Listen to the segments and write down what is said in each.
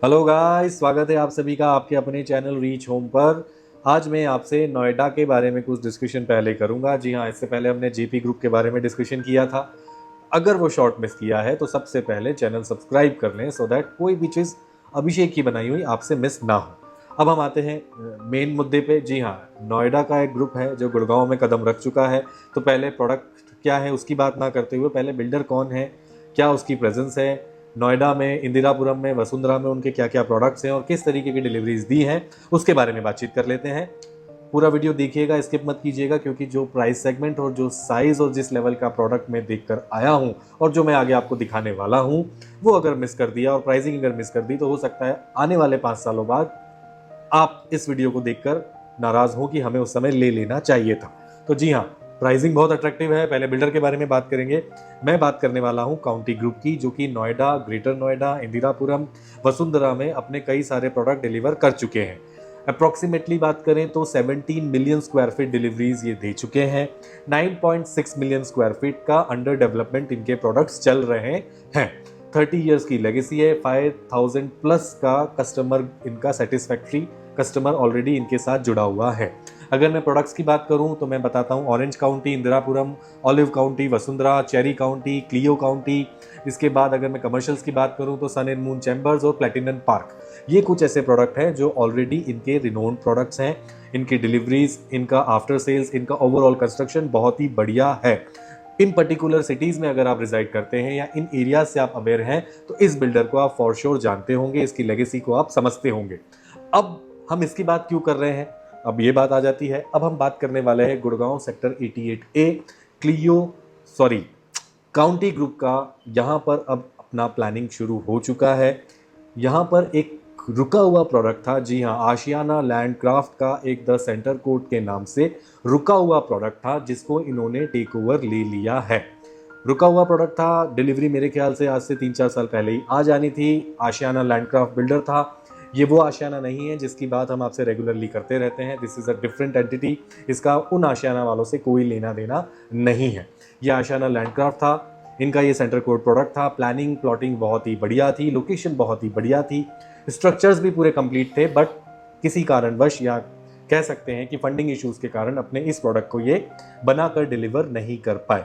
Hello guys, स्वागत है आप सभी का आपके अपने चैनल रीच होम पर। आज मैं आपसे नोएडा के बारे में कुछ डिस्कशन पहले करूंगा। जी हाँ, इससे पहले हमने जेपी ग्रुप के बारे में डिस्कशन किया था। अगर वो शॉर्ट मिस किया है तो सबसे पहले चैनल सब्सक्राइब कर लें सो दैट कोई भी चीज़ अभिषेक की बनाई हुई आपसे मिस ना हो। अब हम आते हैं मेन मुद्दे पे। जी हाँ, नोएडा का एक ग्रुप है जो गुड़गांव में कदम रख चुका है। तो पहले प्रोडक्ट क्या है उसकी बात ना करते हुए पहले बिल्डर कौन है, क्या उसकी प्रेजेंस है नोएडा में, इंदिरापुरम में, वसुंधरा में, उनके क्या क्या प्रोडक्ट्स हैं और किस तरीके की डिलीवरीज दी हैं उसके बारे में बातचीत कर लेते हैं। पूरा वीडियो देखिएगा, स्किप मत कीजिएगा, क्योंकि जो प्राइस सेगमेंट और जो साइज और जिस लेवल का प्रोडक्ट मैं देखकर आया हूं और जो मैं आगे आपको दिखाने वाला हूं वो अगर मिस कर दिया और प्राइसिंग अगर मिस कर दी तो हो सकता है आने वाले 5 सालों बाद आप इस वीडियो को देखकर नाराज हो कि हमें उस समय ले लेना चाहिए था। तो जी हाँ, प्राइसिंग बहुत अट्रैक्टिव है। पहले बिल्डर के बारे में बात करेंगे। मैं बात करने वाला हूं काउंटी ग्रुप की, जो कि नोएडा, ग्रेटर नोएडा, इंदिरापुरम, वसुंधरा में अपने कई सारे प्रोडक्ट डिलीवर कर चुके हैं। अप्रोक्सीमेटली बात करें तो 17 मिलियन स्क्वायर फीट डिलीवरीज ये दे चुके हैं। 9.6 मिलियन स्क्वायर फीट का अंडर डेवलपमेंट इनके प्रोडक्ट्स चल रहे हैं। 30 इयर्स की लेगेसी है। 5000 प्लस का कस्टमर इनका सेटिस्फैक्ट्री कस्टमर ऑलरेडी इनके साथ जुड़ा हुआ है। अगर मैं प्रोडक्ट्स की बात करूं तो मैं बताता हूं orange county, Indirapuram, olive county, Vasundhara, cherry county, Cleo county. इसके बाद अगर मैं कमर्शियल्स की बात करूं तो सन एंड मून चैम्बर्स और प्लेटिनम पार्क। ये कुछ ऐसे प्रोडक्ट हैं जो ऑलरेडी इनके रिनोन्ड प्रोडक्ट्स हैं। इनकी डिलीवरीज, इनका आफ्टर सेल्स, इनका ओवरऑल कंस्ट्रक्शन बहुत ही बढ़िया है। इन पर्टिकुलर सिटीज में अगर आप रिजाइड करते हैं या इन एरियाज से आप अवेयर हैं तो इस बिल्डर को आप फॉर श्योर जानते होंगे, इसकी लेगेसी को आप समझते होंगे। अब हम इसकी बात क्यों कर रहे हैं, अब ये बात आ जाती है। अब हम बात करने वाले हैं Gurgaon sector 88A Cleo county group का। यहाँ पर अब अपना प्लानिंग शुरू हो चुका है। यहाँ पर एक रुका हुआ प्रोडक्ट था। जी हाँ, आशियाना लैंडक्राफ्ट का एक द सेंटर कोर्ट के नाम से रुका हुआ प्रोडक्ट था जिसको इन्होंने टेक ओवर ले लिया है। रुका हुआ प्रोडक्ट था, डिलीवरी मेरे ख्याल से आज से 3-4 साल पहले ही आ जानी थी। आशियाना लैंडक्राफ्ट बिल्डर था। ये वो आशियाना नहीं है जिसकी बात हम आपसे रेगुलरली करते रहते हैं। This is a different entity. इसका उन आशियाना वालों से कोई लेना देना नहीं है। ये आशियाना लैंडक्राफ्ट था। इनका ये सेंटर कोड प्रोडक्ट था। प्लानिंग प्लॉटिंग बहुत ही बढ़िया थी, लोकेशन बहुत ही बढ़िया थी, स्ट्रक्चर्स भी पूरे कंप्लीट थे, बट किसी कारणवश या कह सकते हैं कि फंडिंग इश्यूज के कारण अपने इस प्रोडक्ट को ये बनाकर डिलीवर नहीं कर पाए।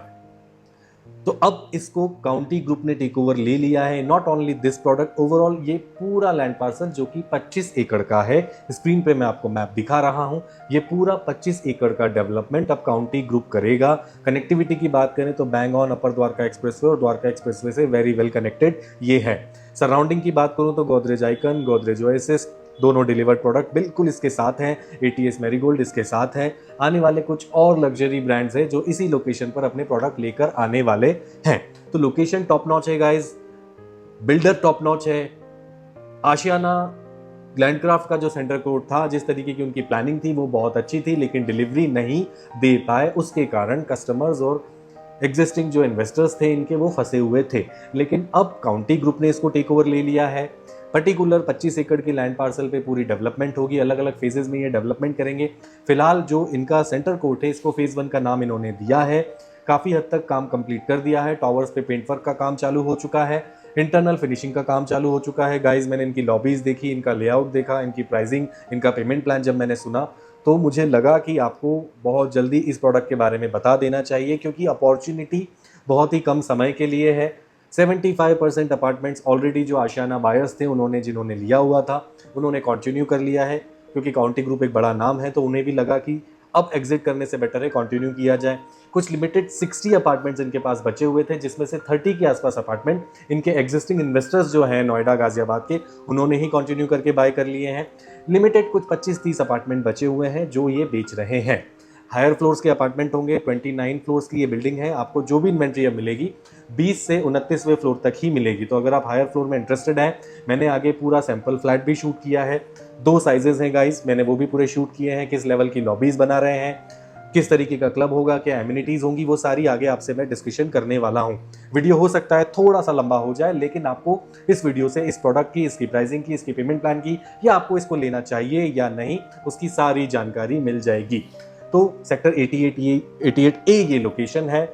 तो अब इसको काउंटी ग्रुप ने टेक ओवर ले लिया है। Not only this product, overall ये पूरा लैंड पार्सल जो कि 25 एकड़ का है, स्क्रीन पे मैं आपको मैप दिखा रहा हूं, ये पूरा 25 एकड़ का डेवलपमेंट अब काउंटी ग्रुप करेगा। कनेक्टिविटी की बात करें तो bang on upper Dwarka expressway और द्वारका एक्सप्रेसवे से वेरी वेल कनेक्टेड ये है। सराउंडिंग की बात करूं तो गोदरेज आइकन, गोदरेज ओएसिस दोनों डिलीवर्ड प्रोडक्ट बिल्कुल इसके साथ हैं। एटीएस मैरीगोल्ड इसके साथ है। आने वाले कुछ और लग्जरी ब्रांड्स हैं जो इसी लोकेशन पर अपने प्रोडक्ट लेकर आने वाले हैं। तो लोकेशन टॉप नॉच है गाइस, बिल्डर टॉप नॉच है। आशियाना लैंडक्राफ्ट का जो सेंटर कोड था, जिस तरीके की उनकी प्लानिंग थी वो बहुत अच्छी थी, लेकिन डिलीवरी नहीं दे पाए। उसके कारण कस्टमर्स और एग्जिस्टिंग जो इन्वेस्टर्स थे इनके वो फंसे हुए थे। लेकिन अब काउंटी ग्रुप ने इसको टेक ओवर ले लिया है। पर्टिकुलर 25 एकड़ की लैंड पार्सल पे पूरी डेवलपमेंट होगी। अलग अलग फेजेस में ये डेवलपमेंट करेंगे। फिलहाल जो इनका सेंटर कोर्ट है इसको फेज 1 का नाम इन्होंने दिया है। काफ़ी हद तक काम कंप्लीट कर दिया है। टावर्स पे पेंट वर्क का काम चालू हो चुका है। इंटरनल फिनिशिंग का काम चालू हो चुका है। गाइज, मैंने इनकी लॉबीज देखी, इनका लेआउट देखा, इनकी प्राइसिंग, इनका पेमेंट प्लान जब मैंने सुना तो मुझे लगा कि आपको बहुत जल्दी इस प्रोडक्ट के बारे में बता देना चाहिए, क्योंकि अपॉर्चुनिटी बहुत ही कम समय के लिए है। 75% अपार्टमेंट्स ऑलरेडी जो आशियाना बायर्स थे उन्होंने जिन्होंने लिया हुआ था उन्होंने कंटिन्यू कर लिया है, क्योंकि काउंटी ग्रुप एक बड़ा नाम है तो उन्हें भी लगा कि अब एग्जिट करने से बेटर है कंटिन्यू किया जाए। कुछ लिमिटेड 60 अपार्टमेंट्स इनके पास बचे हुए थे, जिसमें से 30 के आसपास अपार्टमेंट इनके एग्जिस्टिंग इन्वेस्टर्स जो हैं नोएडा गाजियाबाद के उन्होंने ही कंटिन्यू करके बाय कर लिए हैं। लिमिटेड कुछ 25-30 अपार्टमेंट बचे हुए हैं जो ये बेच रहे हैं। हायर फ्लोर्स के अपार्टमेंट होंगे। 29 फ्लोर्स की ये बिल्डिंग है। आपको जो भी इन्वेंट्री अब मिलेगी 20 से 29वें फ्लोर तक ही मिलेगी। तो अगर आप हायर फ्लोर में इंटरेस्टेड हैं, मैंने आगे पूरा सैंपल फ्लैट भी शूट किया है। 2 साइजेस हैं गाइस, मैंने वो भी पूरे शूट किए हैं। किस लेवल की लॉबीज बना रहे हैं, किस तरीके का क्लब होगा, क्या एमिनिटीज होंगी, वो सारी आगे आपसे मैं डिस्कशन करने वाला हूं। वीडियो हो सकता है थोड़ा सा लंबा हो जाए, लेकिन आपको इस वीडियो से इस प्रोडक्ट की, इसकी प्राइसिंग की, इसकी पेमेंट प्लान की, या आपको इसको लेना चाहिए या नहीं, उसकी सारी जानकारी मिल जाएगी। तो सेक्टर 88A ये लोकेशन है।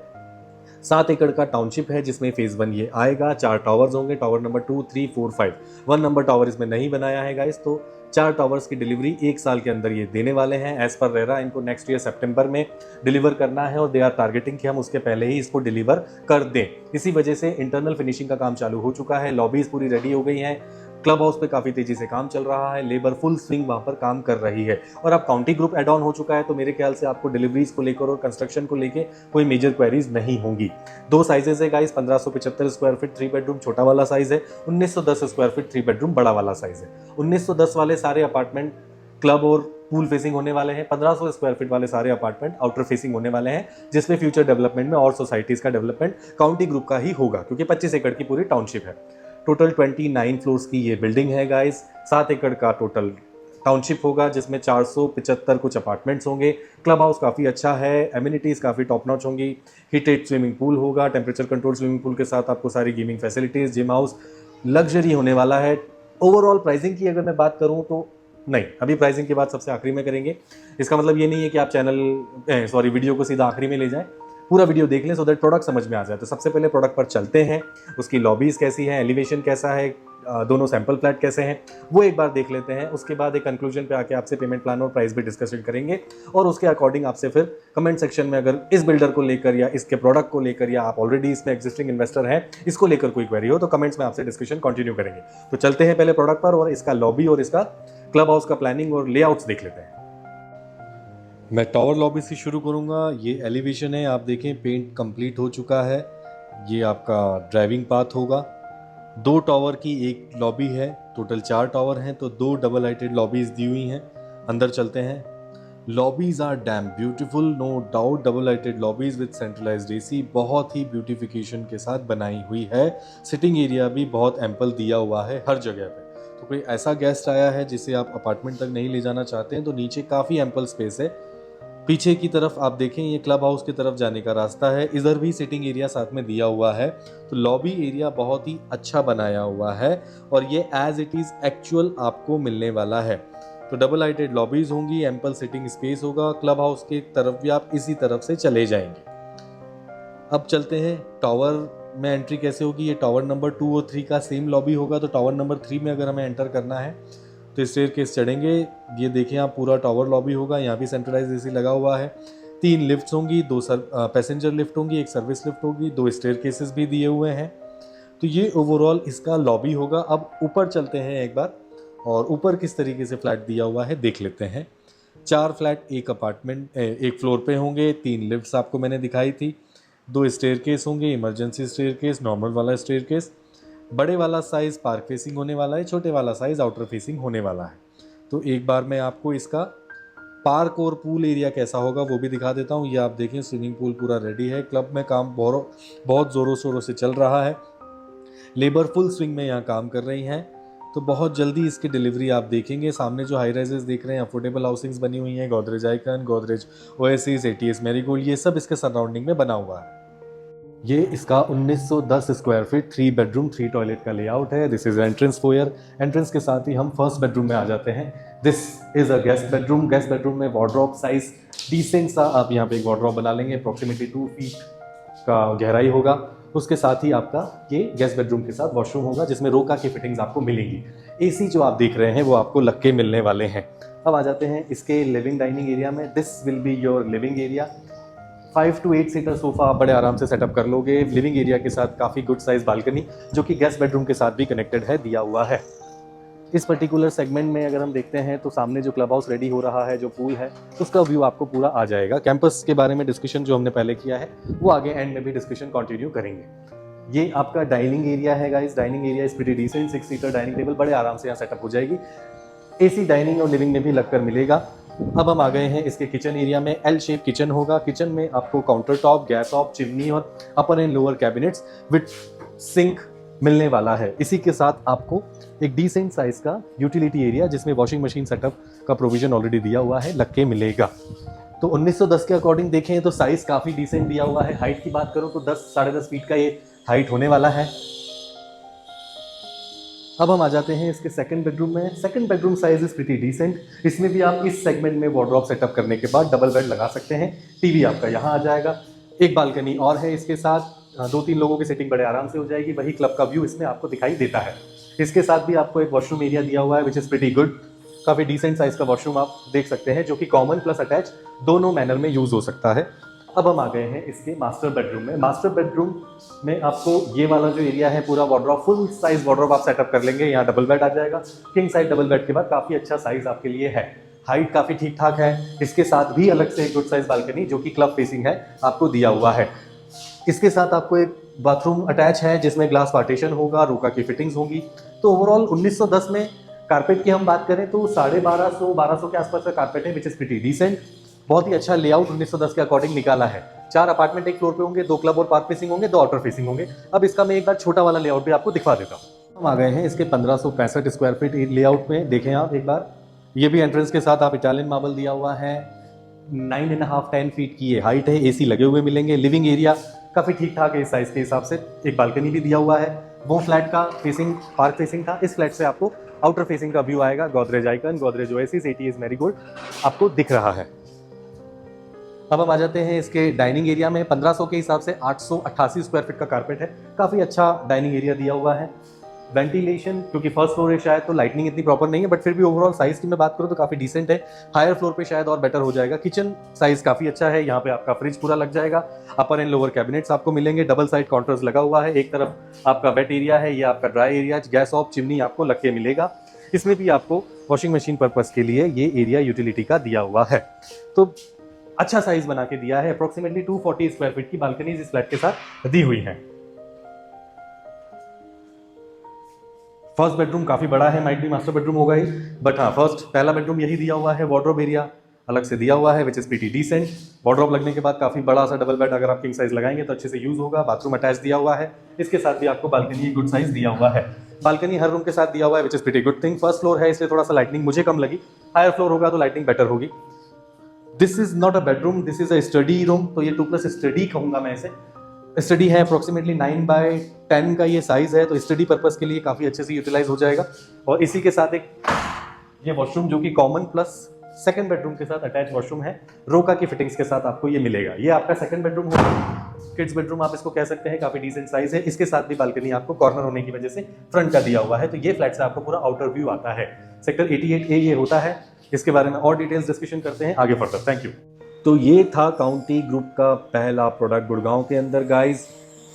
7 एकड़ का टाउनशिप है जिसमें फेज 1 ये आएगा। 4 टावर्स होंगे, टावर नंबर 2, 3, 4, 5। 1 नंबर टावर इसमें नहीं बनाया है गाइस, तो 4 टावर्स की डिलीवरी 1 साल के अंदर ये देने वाले हैं। एज पर रेरा इनको नेक्स्ट ईयर सितंबर में डिलीवर करना है और दे आर टारगेटिंग कि हम उसके पहले ही इसको डिलीवर कर दें। इसी वजह से इंटरनल फिनिशिंग का काम चालू हो चुका है, लॉबीज पूरी रेडी हो गई हैं, क्लब हाउस पे काफी तेजी से काम चल रहा है, लेबर फुल स्विंग वहां पर काम कर रही है। और अब काउंटी ग्रुप एड ऑन हो चुका है, तो मेरे ख्याल से आपको डिलीवरीज को लेकर और कंस्ट्रक्शन को लेकर कोई मेजर क्वेरीज नहीं होंगी। 2 साइजेस है गाइस, 1575 स्क्वायर फीट 3 बेडरूम छोटा वाला साइज है, 1910 स्क्वायर फीट 3 बेडरूम बड़ा वाला साइज है। 1910 वाले सारे अपार्टमेंट क्लब और पूल फेसिंग होने वाले हैं, 1500 स्क्वायर फीट वाले सारे अपार्टमेंट आउटर फेसिंग होने वाले हैं, जिसमें फ्यूचर डेवलपमेंट में और सोसाइटीज का डेवलपमेंट काउंटी ग्रुप का ही होगा, क्योंकि 25 एकड़ की पूरी टाउनशिप है। टोटल 29 फ्लोर्स की ये बिल्डिंग है गाइस। 7 एकड़ का टोटल टाउनशिप होगा, जिसमें 475 कुछ अपार्टमेंट्स होंगे। क्लब हाउस काफ़ी अच्छा है, एमिनिटीज़ काफ़ी टॉप नॉच होंगी, हीटेड स्विमिंग पूल होगा, टेम्परेचर कंट्रोल स्विमिंग पूल के साथ आपको सारी gaming facilities, gym house, luxury होने वाला है। ओवरऑल प्राइसिंग की अगर मैं बात करूँ तो नहीं, अभी प्राइसिंग की बात सबसे आखिरी में करेंगे। इसका मतलब ये नहीं है कि आप वीडियो को सीधा आखिरी में ले जाएं, पूरा वीडियो देख लें सो दैट प्रोडक्ट समझ में आ जाए। तो सबसे पहले प्रोडक्ट पर चलते हैं, उसकी लॉबीज कैसी है, एलिवेशन कैसा है, दोनों सैंपल फ्लैट कैसे हैं, वो एक बार देख लेते हैं। उसके बाद एक कंक्लूजन पे आके आपसे पेमेंट प्लान और प्राइस भी डिस्कशन करेंगे, और उसके अकॉर्डिंग आपसे फिर कमेंट सेक्शन में अगर इस बिल्डर को लेकर या इसके प्रोडक्ट को लेकर या आप ऑलरेडी इसमें एग्जिस्टिंग इन्वेस्टर हैं, इसको लेकर कोई क्वेरी हो तो कमेंट्स में आपसे डिस्कशन कंटिन्यू करेंगे। तो चलते हैं पहले प्रोडक्ट पर और इसका लॉबी और इसका क्लब हाउस का प्लानिंग और लेआउट्स देख लेते हैं। मैं टावर लॉबी से शुरू करूंगा। ये एलिवेशन है, आप देखें पेंट कंप्लीट हो चुका है। ये आपका ड्राइविंग पाथ होगा। 2 टावर की एक लॉबी है, टोटल 4 टावर हैं, तो 2 डबल लाइटेड लॉबीज दी हुई हैं। अंदर चलते हैं। Lobbies are damn beautiful, no doubt. Double lighted lobbies with centralised AC बहुत ही ब्यूटिफिकेशन के साथ बनाई हुई है। सिटिंग एरिया भी बहुत एम्पल दिया हुआ है हर जगह पे। तो कोई ऐसा गेस्ट आया है जिसे आप अपार्टमेंट तक नहीं ले जाना चाहते हैं तो नीचे काफ़ी एम्पल स्पेस है। पीछे की तरफ आप देखें, ये क्लब हाउस की तरफ जाने का रास्ता है, इधर भी सिटिंग एरिया साथ में दिया हुआ है। तो लॉबी एरिया बहुत ही अच्छा बनाया हुआ है और ये एज इट इज़ एक्चुअल आपको मिलने वाला है। तो डबल लाइटेड लॉबीज होंगी, एम्पल सिटिंग स्पेस होगा। क्लब हाउस की तरफ भी आप इसी तरफ से चले जाएंगे। अब चलते हैं टावर में एंट्री कैसे होगी। ये टावर नंबर 2 और 3 का सेम लॉबी होगा। तो टावर नंबर 3 में अगर हमें एंटर करना है तो स्टेयरकेस चढ़ेंगे। ये देखें आप, पूरा टावर लॉबी होगा, यहाँ भी सेंट्रलाइज एसी लगा हुआ है। 3 लिफ्ट्स होंगी, 2 पैसेंजर लिफ्ट होंगी, 1 सर्विस लिफ्ट होगी, 2 स्टेयरकेसेस भी दिए हुए हैं। तो ये ओवरऑल इसका लॉबी होगा। अब ऊपर चलते हैं एक बार, और ऊपर किस तरीके से फ्लैट दिया हुआ है देख लेते हैं। 4 फ्लैट एक फ्लोर पे होंगे। 3 लिफ्ट्स आपको मैंने दिखाई थी, 2 स्टेयरकेस होंगे, इमरजेंसी स्टेयरकेस, नॉर्मल वाला स्टेयरकेस। बड़े वाला साइज़ पार्क फेसिंग होने वाला है, छोटे वाला साइज़ आउटर फेसिंग होने वाला है। तो एक बार मैं आपको इसका पार्क और पूल एरिया कैसा होगा वो भी दिखा देता हूँ। ये आप देखें, स्विमिंग पूल पूरा रेडी है। क्लब में काम बहुत ज़ोरों शोरों से चल रहा है। लेबर फुल स्विंग में यहाँ काम कर रही हैं। तो बहुत जल्दी इसकी डिलीवरी आप देखेंगे। सामने जो हाई राइजेस देख रहे हैं, अफोर्डेबल हाउसिंग्स बनी हुई हैं, Godrej icon, Godrej oasis, ATS marigold, ये सब इसके सराउंडिंग में बना हुआ है। ये इसका 1910 स्क्वायर फीट 3 बेडरूम 3 टॉयलेट का लेआउट है। This is entrance foyer. Entrance के साथ ही हम फर्स्ट बेडरूम में आ जाते हैं। This is a guest bedroom. Guest bedroom में वार्डरोब साइज डिसेंट सा आप यहाँ पे एक वार्डरोब बना लेंगे। अप्रॉक्सीमेटली 2 फीट का गहराई होगा। उसके साथ ही आपका ये गेस्ट बेडरूम के साथ वॉशरूम होगा, जिसमें रोका की फिटिंग्स आपको मिलेंगी। एसी जो आप देख रहे हैं वो आपको लग के मिलने वाले हैं। अब आ जाते हैं इसके लिविंग डाइनिंग एरिया में। This will be your living area. 5 to 8 seater sofa आप बड़े आराम से सेटअप कर लोगे। लिविंग एरिया के साथ काफ़ी गुड साइज बालकनी, जो कि गेस्ट बेडरूम के साथ भी कनेक्टेड है, दिया हुआ है। इस पर्टिकुलर सेगमेंट में अगर हम देखते हैं तो सामने जो क्लब हाउस रेडी हो रहा है, जो पूल है, उसका व्यू आपको पूरा आ जाएगा। कैंपस के बारे में डिस्कशन जो हमने पहले किया है वो आगे एंड में भी डिस्कशन कंटिन्यू करेंगे। ये आपका डाइनिंग एरिया है guys. Dining area is pretty decent. 6 seater dining table बड़े आराम से यहाँ सेटअप हो जाएगी। एसी डाइनिंग और लिविंग में भी लगकर मिलेगा। अब हम आ गए हैं इसके किचन एरिया में। एल शेप किचन होगा। किचन में आपको counter top, gas off, chimney और upper and lower cabinets with sink मिलने वाला है। इसी के साथ आपको एक डिसेंट साइज का यूटिलिटी एरिया, जिसमें वॉशिंग मशीन सेटअप का प्रोविजन ऑलरेडी दिया हुआ है, लग के मिलेगा। तो 1910 के अकॉर्डिंग देखें तो साइज काफ़ी डिसेंट दिया हुआ है। हाइट की बात करूँ तो 10-10.5 फीट का ये हाइट होने वाला है। अब हम आ जाते हैं इसके सेकंड बेडरूम में। Second bedroom size is pretty decent. इसमें भी आप इस सेगमेंट में वार्डरोब सेटअप करने के बाद डबल बेड लगा सकते हैं। टीवी आपका यहाँ आ जाएगा। एक बालकनी और है इसके साथ, 2-3 लोगों की सीटिंग बड़े आराम से हो जाएगी। वही क्लब का व्यू इसमें आपको दिखाई देता है। इसके साथ भी आपको एक वॉशरूम एरिया दिया हुआ है विच इज़ प्रीटी गुड। काफ़ी डिसेंट साइज़ का वॉशरूम आप देख सकते हैं, जो कि कॉमन प्लस अटैच दोनों मैनर में यूज़ हो सकता है। अब हम आ गए हैं इसके मास्टर बेडरूम में। मास्टर बेडरूम में आपको ये वाला जो एरिया है पूरा वार्डरोब, फुल साइज वार्डरोब आप सेटअप कर लेंगे। यहाँ डबल बेड आ जाएगा, किंग साइज डबल बेड के बाद काफ़ी अच्छा साइज आपके लिए है। हाइट काफ़ी ठीक ठाक है। इसके साथ भी अलग से एक गुड साइज बालकनी जो कि क्लब फेसिंग है आपको दिया हुआ है। इसके साथ आपको एक बाथरूम अटैच है जिसमें ग्लास पार्टीशन होगा, रोका की फिटिंग्स होंगी। तो ओवरऑल 1910 में कारपेट की हम बात करें तो 1250 के आसपास का कारपेट है विच इज़ प्रीटी डिसेंट। बहुत ही अच्छा लेआउट 1910 के अकॉर्डिंग निकाला है। 4 अपार्टमेंट एक फ्लोर पे होंगे, 2 क्लब और पार्क फेसिंग होंगे, 2 आउटर फेसिंग होंगे। अब इसका मैं एक बार छोटा वाला लेआउट भी आपको दिखा देता हूँ। हम आ गए हैं इसके 1565 स्क्वायर फीट लेआउट में। देखें आप एक बार, ये भी एंट्रेंस के साथ आप इटालियन मार्बल दिया हुआ है। 9.5-10 फीट की ये हाइट है। एसी लगे हुए मिलेंगे। लिविंग एरिया काफ़ी ठीक ठाक है इस साइज़ के हिसाब से। एक बालकनी भी दिया हुआ है। वो फ्लैट का फेसिंग पार्क फेसिंग था, इस फ्लैट से आपको आउटर फेसिंग का व्यू आएगा। Godrej icon, Godrej oasis, ATS marigold आपको दिख रहा है। अब हम आ जाते हैं इसके डाइनिंग एरिया में। 1500 के हिसाब से 888 स्क्वायर फीट का कारपेट है। काफ़ी अच्छा डाइनिंग एरिया दिया हुआ है। वेंटिलेशन क्योंकि फर्स्ट फ्लोर है शायद, तो लाइटनिंग इतनी प्रॉपर नहीं है, बट फिर भी ओवरऑल साइज की मैं बात करूँ तो काफ़ी डिसेंट है। हायर फ्लोर पे शायद और बेटर हो जाएगा। किचन साइज काफ़ी अच्छा है। यहाँ पे आपका फ्रिज पूरा लग जाएगा। अपर एंड लोअर कैबिनेट्स आपको मिलेंगे। डबल साइड काउंटर्स लगा हुआ है। एक तरफ आपका वेट एरिया है, ये आपका dry area. Gas off chimney आपको लग के मिलेगा। इसमें भी आपको वॉशिंग मशीन पर्पज़ के लिए ये एरिया यूटिलिटी का दिया हुआ है। तो अच्छा साइज बना के दिया है। अप्रोक्सीमेटली 240 स्क्वायर फीट की बालकनीज इस फ्लैट के साथ दी हुई हैं। फर्स्ट बेडरूम काफी बड़ा है, माइट भी मास्टर बेडरूम होगा ही, बट हाँ फर्स्ट पहला बेडरूम यही दिया हुआ है। वार्डरोब एरिया अलग से दिया हुआ है which is pretty decent. Wardrobe लगने के बाद काफी बड़ा सा डबल बेड अगर आप किंग साइज लगाएंगे तो अच्छे से यूज होगा। बाथरूम अटैच दिया हुआ है। इसके साथ भी आपको बालकनी गुड साइज दिया हुआ है। बालकनी हर रूम के साथ दिया हुआ है which is pretty good thing. First floor है इसलिए थोड़ा सा लाइटनिंग मुझे कम लगी। हायर फ्लोर होगा तो लाइटनिंग बेटर होगी। This is not a bedroom, this is a study room. तो ये 2+ स्टडी कहूंगा मैं इसे। स्टडी है अप्रोक्सीमेटली 9x10 का ये साइज है, तो स्टडी पर्पस के लिए काफ़ी अच्छे से यूटिलाइज हो जाएगा। और इसी के साथ एक ये वॉशरूम जो कि कॉमन प्लस सेकंड बेडरूम के साथ अटैच वॉशरूम है, रोका की फिटिंग्स के साथ आपको ये मिलेगा। ये आपका सेकंड बेडरूम होगा, किड्स बेडरूम आप इसको कह सकते हैं। काफ़ी डिसेंट साइज है। इसके साथ भी बालकनी आपको कॉर्नर होने की वजह से फ्रंट का दिया हुआ है। तो ये फ्लैट से आपको पूरा आउटर व्यू आता है। सेक्टर 88A ये होता है। इसके बारे में और डिटेल्स डिस्कशन करते हैं आगे फर्दर। Thank you. तो ये था काउंटी ग्रुप का पहला प्रोडक्ट गुड़गांव के अंदर गाइस।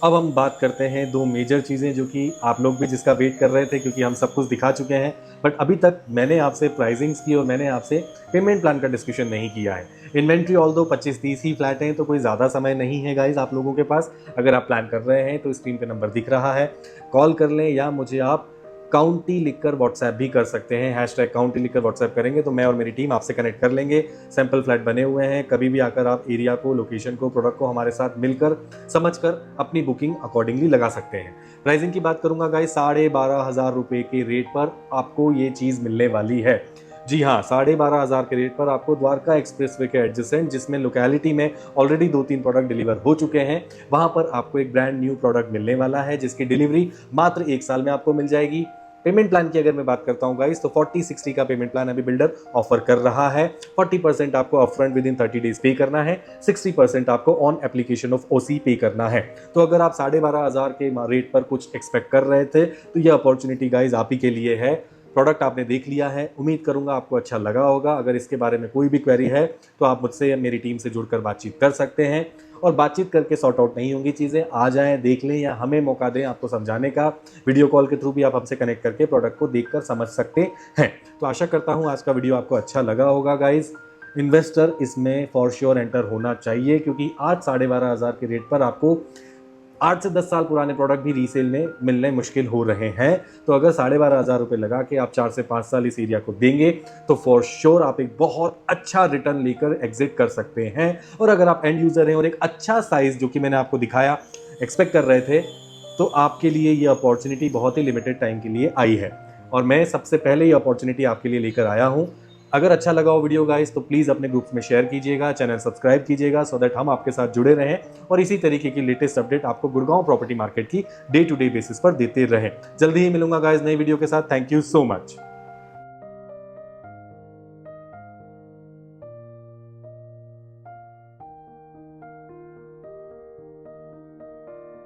अब हम बात करते हैं 2 मेजर चीज़ें जो कि आप लोग भी जिसका वेट कर रहे थे, क्योंकि हम सब कुछ दिखा चुके हैं, बट अभी तक मैंने आपसे प्राइसिंग्स की और मैंने आपसे पेमेंट प्लान का डिस्कशन नहीं किया है। इन्वेंट्री ऑल दो 25-30 ही फ्लैट हैं, तो कोई ज़्यादा समय नहीं है गाइस आप लोगों के पास। अगर आप प्लान कर रहे हैं तो स्क्रीन पे नंबर दिख रहा है, कॉल कर लें या मुझे आप काउंटी लिखकर व्हाट्सएप भी कर सकते हैं। #काउंटी लिखकर व्हाट्सएप करेंगे तो मैं और मेरी टीम आपसे कनेक्ट कर लेंगे। सैंपल फ्लैट बने हुए हैं, कभी भी आकर आप एरिया को, लोकेशन को, प्रोडक्ट को हमारे साथ मिलकर समझकर अपनी बुकिंग अकॉर्डिंगली लगा सकते हैं। प्राइसिंग की बात करूंगा गाइस, 12,500 रुपये के रेट पर आपको ये चीज़ मिलने वाली है। जी हाँ, 12,500 के रेट पर आपको द्वारका एक्सप्रेसवे के एडजेसेंट, जिसमें लोकेलिटी में ऑलरेडी 2-3 प्रोडक्ट डिलीवर हो चुके हैं, वहां पर आपको एक ब्रांड न्यू प्रोडक्ट मिलने वाला है जिसकी डिलीवरी मात्र 1 साल में आपको मिल जाएगी। पेमेंट प्लान की अगर मैं बात करता हूं गाइस, तो 40-60 का पेमेंट प्लान अभी बिल्डर ऑफर कर रहा है। 40% आपको अपफ्रंट विद इन 30 डेज पे करना है, 60% आपको ऑन एप्लीकेशन ऑफ ओसी पे करना है। तो अगर आप 12,500 के रेट पर कुछ एक्सपेक्ट कर रहे थे तो यह अपॉर्चुनिटी गाइस आप ही के लिए है। प्रोडक्ट आपने देख लिया है, उम्मीद करूंगा आपको अच्छा लगा होगा। अगर इसके बारे में कोई भी क्वेरी है तो आप मुझसे या मेरी टीम से जुड़कर बातचीत कर सकते हैं, और बातचीत करके सॉर्ट आउट नहीं होंगी चीज़ें, आ जाएं, देख लें या हमें मौका दें आपको समझाने का। वीडियो कॉल के थ्रू भी आप हमसे कनेक्ट करके प्रोडक्ट को देखकर समझ सकते हैं। तो आशा करता हूँ आज का वीडियो आपको अच्छा लगा होगा गाइज। इन्वेस्टर इसमें फॉर श्योर एंटर होना चाहिए, क्योंकि आज 12,500 के रेट पर आपको 8 से 10 साल पुराने प्रोडक्ट भी रीसेल में मिलने मुश्किल हो रहे हैं। तो अगर 12,500 रुपये लगा के आप 4 से 5 साल इस एरिया को देंगे तो फॉर श्योर आप एक बहुत अच्छा रिटर्न लेकर एग्जिट कर सकते हैं। और अगर आप एंड यूजर हैं और एक अच्छा साइज जो कि मैंने आपको दिखाया एक्सपेक्ट कर रहे थे, तो आपके लिए ये अपॉर्चुनिटी बहुत ही लिमिटेड टाइम के लिए आई है, और मैं सबसे पहले ये अपॉर्चुनिटी आपके लिए लेकर आया हूँ। अगर अच्छा लगा हो वीडियो गाइस तो प्लीज़ अपने ग्रुप्स में शेयर कीजिएगा, चैनल सब्सक्राइब कीजिएगा, सो दैट हम आपके साथ जुड़े रहें और इसी तरीके की लेटेस्ट अपडेट आपको गुड़गांव प्रॉपर्टी मार्केट की डे टू डे बेसिस पर देते रहें। जल्दी ही मिलूंगा गाइस नई वीडियो के साथ। Thank you so much.